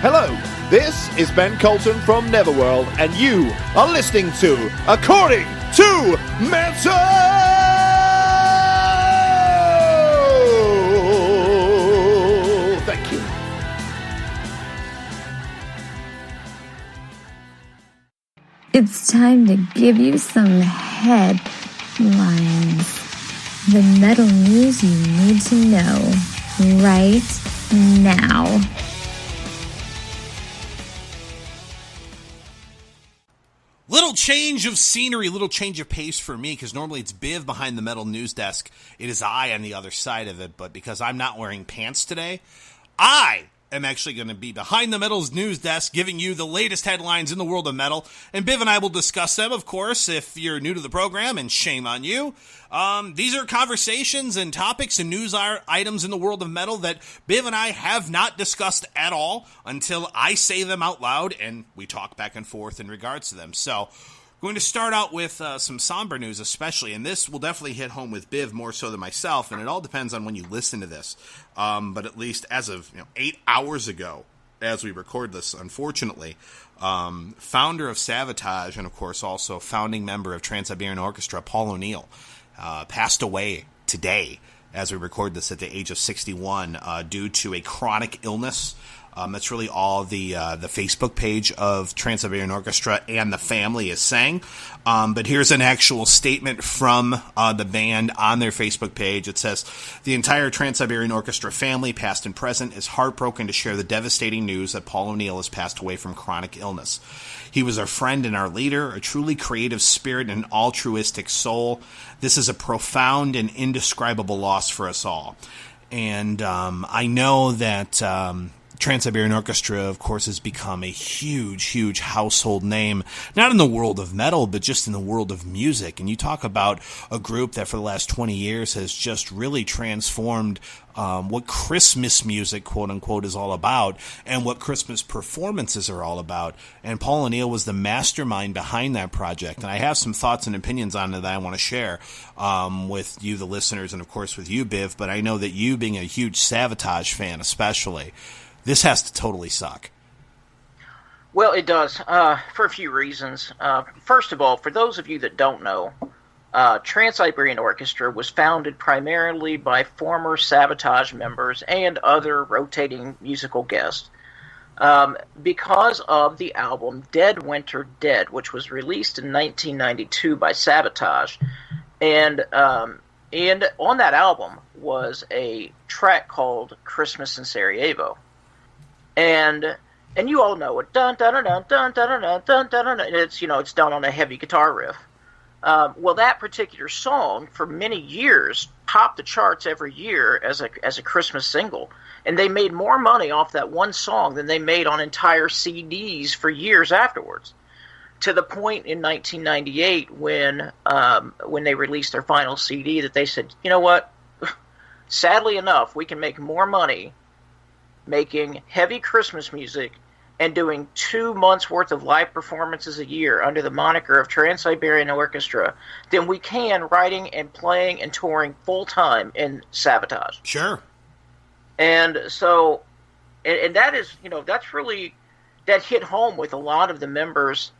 Hello, this is Ben Colton from Neverworld, and you are listening to According to Metal! Thank you. It's time to give you some headlines. The metal news you need to know right now. Little change of scenery, little change of pace for me, because normally it's Biv behind the metal news desk. It is I on the other side of it, but because I'm not wearing pants today, I am actually going to be behind the metal's news desk giving you the latest headlines in the world of metal, and Biv and I will discuss them, of course, if you're new to the program, and shame on you. These are conversations and topics and news items in the world of metal that Biv and I have not discussed at all until I say them out loud, and we talk back and forth in regards to them. So, we're going to start out with some somber news especially, and this will definitely hit home with Biv more so than myself, and it all depends on when you listen to this. But at least as of 8 hours ago, as we record this, unfortunately, founder of Savatage and, of course, also founding member of Trans-Siberian Orchestra, Paul O'Neill, passed away today as we record this at the age of 61 due to a chronic illness. That's really all the Facebook page of Trans-Siberian Orchestra and the family is saying. But here's an actual statement from the band on their Facebook page. It says, "The entire Trans-Siberian Orchestra family, past and present, is heartbroken to share the devastating news that Paul O'Neill has passed away from chronic illness. He was our friend and our leader, a truly creative spirit and an altruistic soul. This is a profound and indescribable loss for us all." And I know that Trans-Siberian Orchestra, of course, has become a huge, huge household name, not in the world of metal, but just in the world of music. And you talk about a group that for the last 20 years has just really transformed what Christmas music, quote unquote, is all about and what Christmas performances are all about. And Paul O'Neill was the mastermind behind that project. And I have some thoughts and opinions on it that I want to share with you, the listeners, and of course with you, Biv. But I know that you, being a huge Savatage fan especially, this has to totally suck. Well, it does, for a few reasons. First of all, for those of you that don't know, Trans-Siberian Orchestra was founded primarily by former Savatage members and other rotating musical guests because of the album Dead Winter Dead, which was released in 1992 by Savatage. And on that album was a track called Christmas in Sarajevo. And you all know it. Dun dun dun dun dun dun dun dun dun. It's done on a heavy guitar riff. Well, that particular song for many years topped the charts every year as a Christmas single, and they made more money off that one song than they made on entire CDs for years afterwards. To the point in 1998 when they released their final CD that they said, you know what? Sadly enough, we can make more money making heavy Christmas music and doing 2 months' worth of live performances a year under the moniker of Trans-Siberian Orchestra than we can writing and playing and touring full-time in Savatage. Sure. And so, and that is, that's really, that hit home with a lot of the members,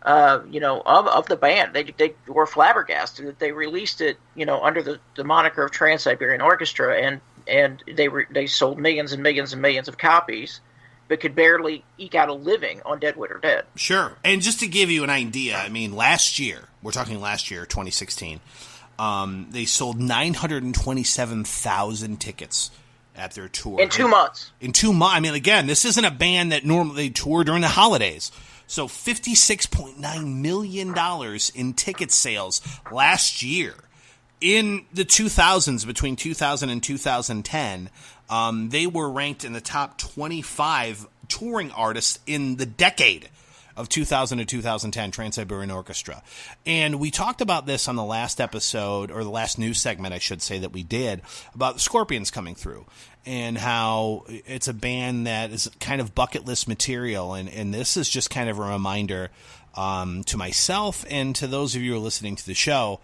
of the band. They were flabbergasted that they released it, under the moniker of Trans-Siberian Orchestra, and they sold millions and millions and millions of copies, but could barely eke out a living on Dead Winter Dead. Sure. And just to give you an idea, I mean, last year, 2016, they sold 927,000 tickets at their tour. In 2 months. In 2 months. I mean, again, this isn't a band that normally tour during the holidays. So $56.9 million in ticket sales last year. In the 2000s, between 2000 and 2010, they were ranked in the top 25 touring artists in the decade of 2000 to 2010, Trans-Siberian Orchestra. And we talked about this on the last episode, or the last news segment, I should say, that we did, about the Scorpions coming through and how it's a band that is kind of bucket list material. And this is just kind of a reminder to myself and to those of you who are listening to the show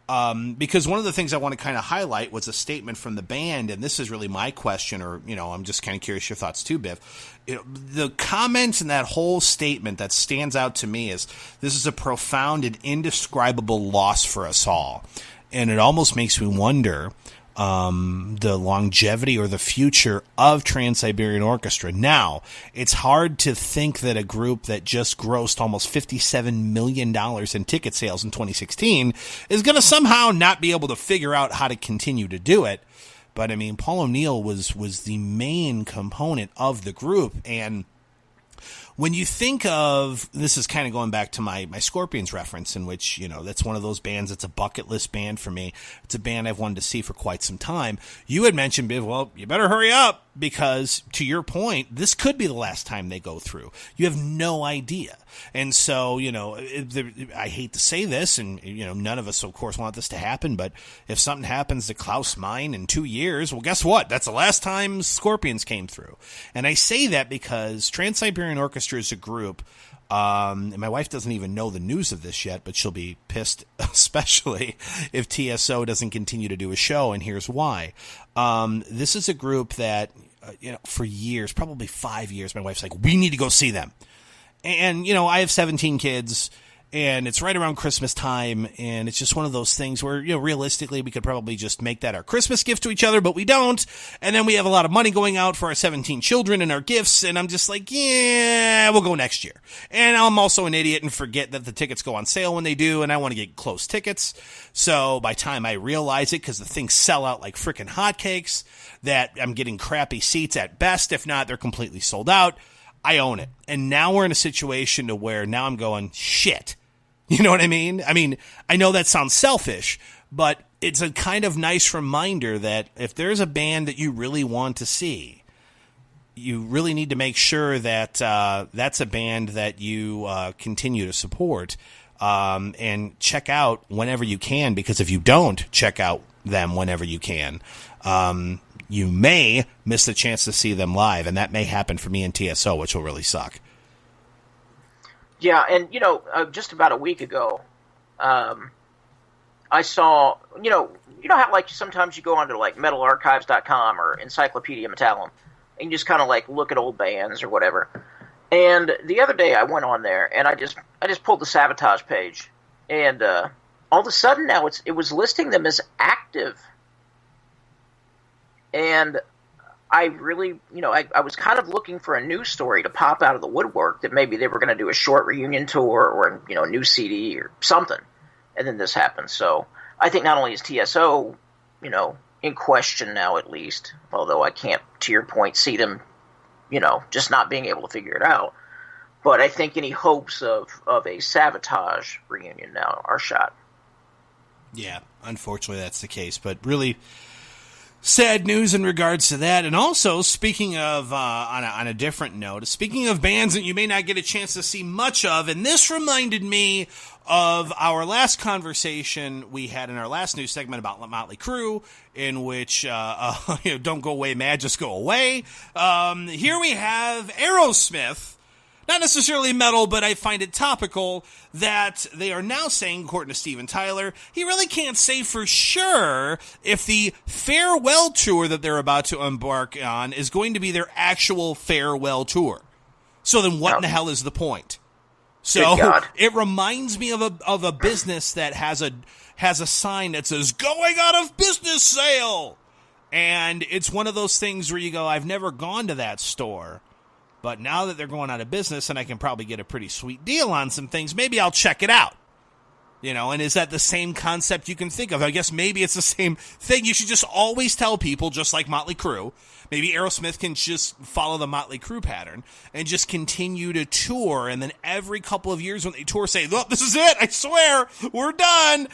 Because one of the things I want to kind of highlight was a statement from the band, and this is really my question, or, I'm just kind of curious your thoughts too, Biv. The comments in that whole statement that stands out to me is, this is a profound and indescribable loss for us all. And it almost makes me wonder the longevity or the future of Trans-Siberian Orchestra. Now, it's hard to think that a group that just grossed almost $57 million in ticket sales in 2016 is going to somehow not be able to figure out how to continue to do it. But, I mean, Paul O'Neill was the main component of the group, and when you think of, this is kind of going back to my Scorpions reference, in which, that's one of those bands, it's a bucket list band for me. It's a band I've wanted to see for quite some time. You had mentioned, Biv, well, you better hurry up, because to your point, this could be the last time they go through. You have no idea. And so, I hate to say this, and, none of us, of course, want this to happen, but if something happens to Klaus Meine in 2 years, well, guess what? That's the last time Scorpions came through. And I say that because Trans-Siberian Orchestra is a group, and my wife doesn't even know the news of this yet, but she'll be pissed, especially if TSO doesn't continue to do a show, and here's why. This is a group that, for years, probably 5 years, my wife's like, we need to go see them. And, I have 17 kids, and it's right around Christmas time, and it's just one of those things where, realistically, we could probably just make that our Christmas gift to each other, but we don't. And then we have a lot of money going out for our 17 children and our gifts, and I'm just like, yeah, we'll go next year. And I'm also an idiot and forget that the tickets go on sale when they do, and I want to get close tickets. So by the time I realize it, because the things sell out like freaking hotcakes, that I'm getting crappy seats at best. If not, they're completely sold out. I own it. And now we're in a situation to where now I'm going, shit. You know what I mean? I know that sounds selfish, but it's a kind of nice reminder that if there's a band that you really want to see, you really need to make sure that that's a band that you continue to support and check out whenever you can, because if you don't check out them whenever you can, you may miss the chance to see them live, and that may happen for me and TSO, which will really suck. Yeah, and, just about a week ago, I saw, how, like, sometimes you go onto, like, metalarchives.com or Encyclopedia Metallum, and you just kind of, like, look at old bands or whatever. And the other day I went on there, and I just pulled the Sabotage page, and all of a sudden now it was listing them as active. And I really, I was kind of looking for a news story to pop out of the woodwork that maybe they were going to do a short reunion tour or, a new CD or something. And then this happened. So I think not only is TSO, in question now at least, although I can't, to your point, see them, just not being able to figure it out. But I think any hopes of a Sabotage reunion now are shot. Yeah, unfortunately that's the case. But really sad news in regards to that. And also, speaking of, on a different note, speaking of bands that you may not get a chance to see much of, and this reminded me of our last conversation we had in our last news segment about Motley Crue, in which, don't go away, mad, just go away. Here we have Aerosmith. Not necessarily metal, but I find it topical that they are now saying, according to Steven Tyler, he really can't say for sure if the farewell tour that they're about to embark on is going to be their actual farewell tour. So then what in the hell is the point? So it reminds me of a business that has a sign that says, going out of business sale. And it's one of those things where you go, I've never gone to that store. But now that they're going out of business and I can probably get a pretty sweet deal on some things, maybe I'll check it out. And is that the same concept you can think of? I guess maybe it's the same thing. You should just always tell people, just like Motley Crue. Maybe Aerosmith can just follow the Motley Crue pattern and just continue to tour. And then every couple of years when they tour, say, look, this is it. I swear, we're done.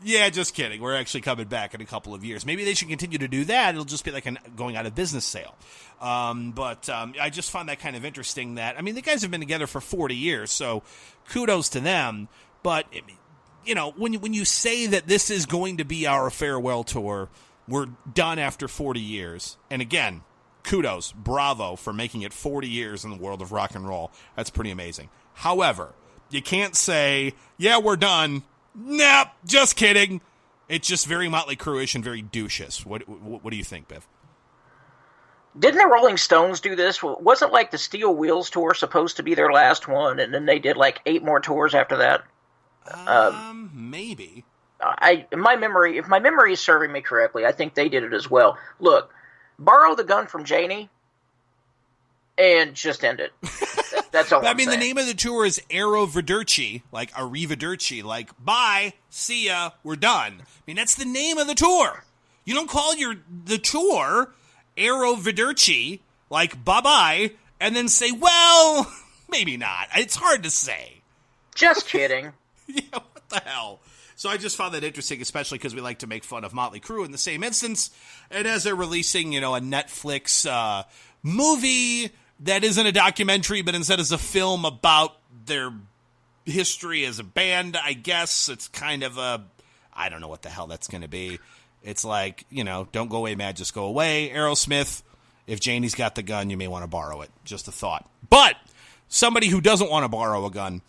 Yeah, just kidding. We're actually coming back in a couple of years. Maybe they should continue to do that. It'll just be like a going out of business sale. But I just find that kind of interesting that, the guys have been together for 40 years, so kudos to them. But, when you say that this is going to be our farewell tour, we're done after 40 years. And again, kudos, bravo for making it 40 years in the world of rock and roll. That's pretty amazing. However, you can't say, yeah, we're done. Nah, just kidding. It's just very Motley Crue-ish and very douche-ish. What do you think, Biv? Didn't the Rolling Stones do this? Wasn't like the Steel Wheels tour supposed to be their last one, and then they did like 8 more tours after that? Maybe. If my memory is serving me correctly, I think they did it as well. Look, borrow the gun from Janie and just end it. That's all I'm saying. The name of the tour is Arrivederci, like Arrivederci, like bye, see ya, we're done. I mean, that's the name of the tour. You don't call the tour Arrivederci, like bye-bye, and then say, well, maybe not. It's hard to say. Just kidding. Yeah, what the hell? So I just found that interesting, especially because we like to make fun of Motley Crue in the same instance. And as they're releasing, a Netflix movie that isn't a documentary, but instead is a film about their history as a band, I guess it's kind of I don't know what the hell that's going to be. It's like, don't go away, Mad, just go away. Aerosmith, if Janie's got the gun, you may want to borrow it. Just a thought. But somebody who doesn't want to borrow a gun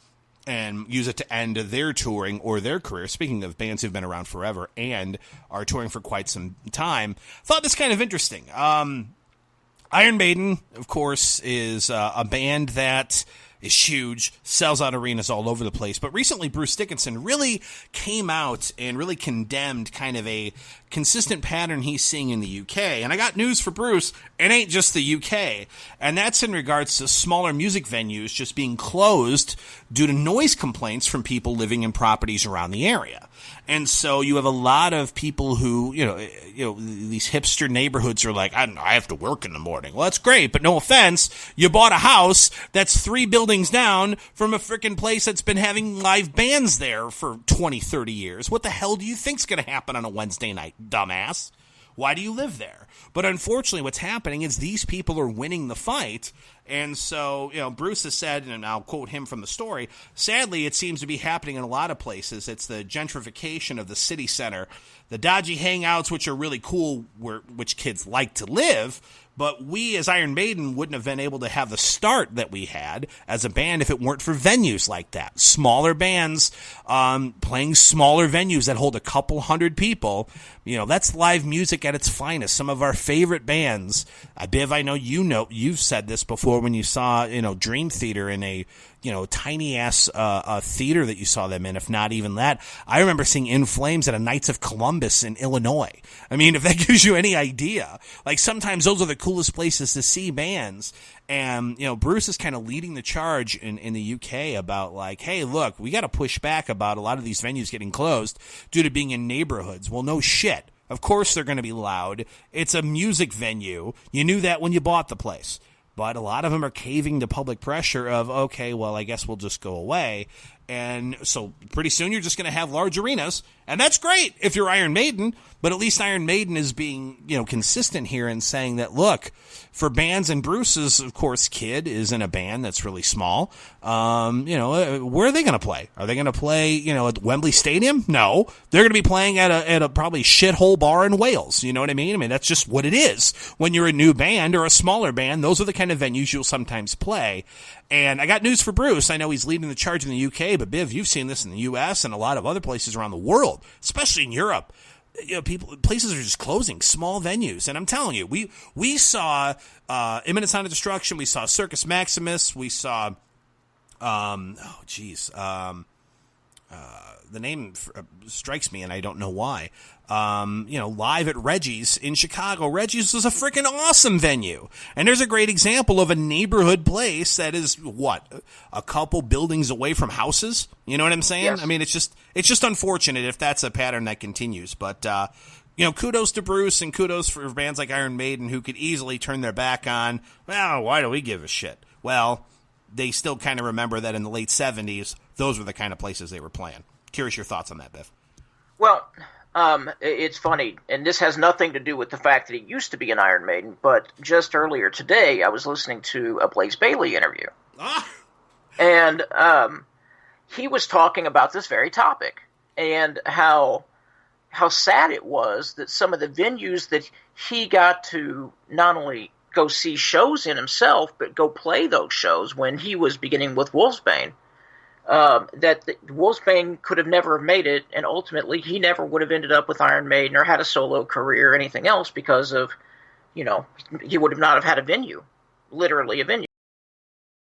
and use it to end their touring or their career, speaking of bands who've been around forever and are touring for quite some time, thought this kind of interesting. Iron Maiden, of course, is a band that is huge, sells out arenas all over the place. But recently, Bruce Dickinson really came out and really condemned kind of a consistent pattern he's seeing in the UK. And I got news for Bruce. It ain't just the UK. And that's in regards to smaller music venues just being closed due to noise complaints from people living in properties around the area. And so you have a lot of people who, these hipster neighborhoods are like, I have to work in the morning. Well, that's great, but no offense. You bought a house that's 3 buildings down from a freaking place that's been having live bands there for 20, 30 years. What the hell do you think's going to happen on a Wednesday night, dumbass? Why do you live there? But unfortunately, what's happening is these people are winning the fight. And so, Bruce has said, and I'll quote him from the story, sadly, it seems to be happening in a lot of places. It's the gentrification of the city center, the dodgy hangouts, which are really cool, which kids like to live. But we, as Iron Maiden, wouldn't have been able to have the start that we had as a band if it weren't for venues like that. Smaller bands playing smaller venues that hold a couple hundred people. That's live music at its finest. Some of our favorite bands. Biv, I know you've said this before when you saw, Dream Theater in a, tiny ass theater that you saw them in, if not even that. I remember seeing In Flames at a Knights of Columbus in Illinois. I mean, if that gives you any idea, like sometimes those are the coolest places to see bands. And, Bruce is kind of leading the charge in the UK about like, hey, look, we got to push back about a lot of these venues getting closed due to being in neighborhoods. Well, no shit. Of course they're going to be loud. It's a music venue. You knew that when you bought the place. But a lot of them are caving to public pressure of, okay, well, I guess we'll just go away. And so pretty soon you're just going to have large arenas. And that's great if you're Iron Maiden. But at least Iron Maiden is being, consistent here in saying that, look, for bands, and Bruce's, of course, kid is in a band that's really small. Where are they going to play? Are they going to play, at Wembley Stadium? No. They're going to be playing at a probably shithole bar in Wales. You know what I mean? I mean, that's just what it is. When you're a new band or a smaller band, those are the kind of venues you'll sometimes play. And I got news for Bruce. I know he's leading the charge in the UK, but Biv, you've seen this in the US and a lot of other places around the world, especially in Europe. Places are just closing, small venues. And I'm telling you, we saw Imminent Sign of Destruction, we saw Circus Maximus, we saw the name strikes me and I don't know why. Live at Reggie's in Chicago. Reggie's was a freaking awesome venue. And there's a great example of a neighborhood place that is, a couple buildings away from houses? You know what I'm saying? Yes. I mean, it's just unfortunate if that's a pattern that continues. But, kudos to Bruce and kudos for bands like Iron Maiden who could easily turn their back on, well, why do we give a shit? Well, they still kind of remember that in the late 70s, those were the kind of places they were playing. Curious your thoughts on that, Biff. Well, it's funny, and this has nothing to do with the fact that he used to be an Iron Maiden, but just earlier today, I was listening to a Blaze Bayley interview. And he was talking about this very topic, and how sad it was that some of the venues that he got to not only go see shows in himself, but go play those shows when he was beginning with Wolfsbane, that Wolfsbane could have never made it, and ultimately he never would have ended up with Iron Maiden or had a solo career or anything else because of, he would have not have had a venue, literally a venue.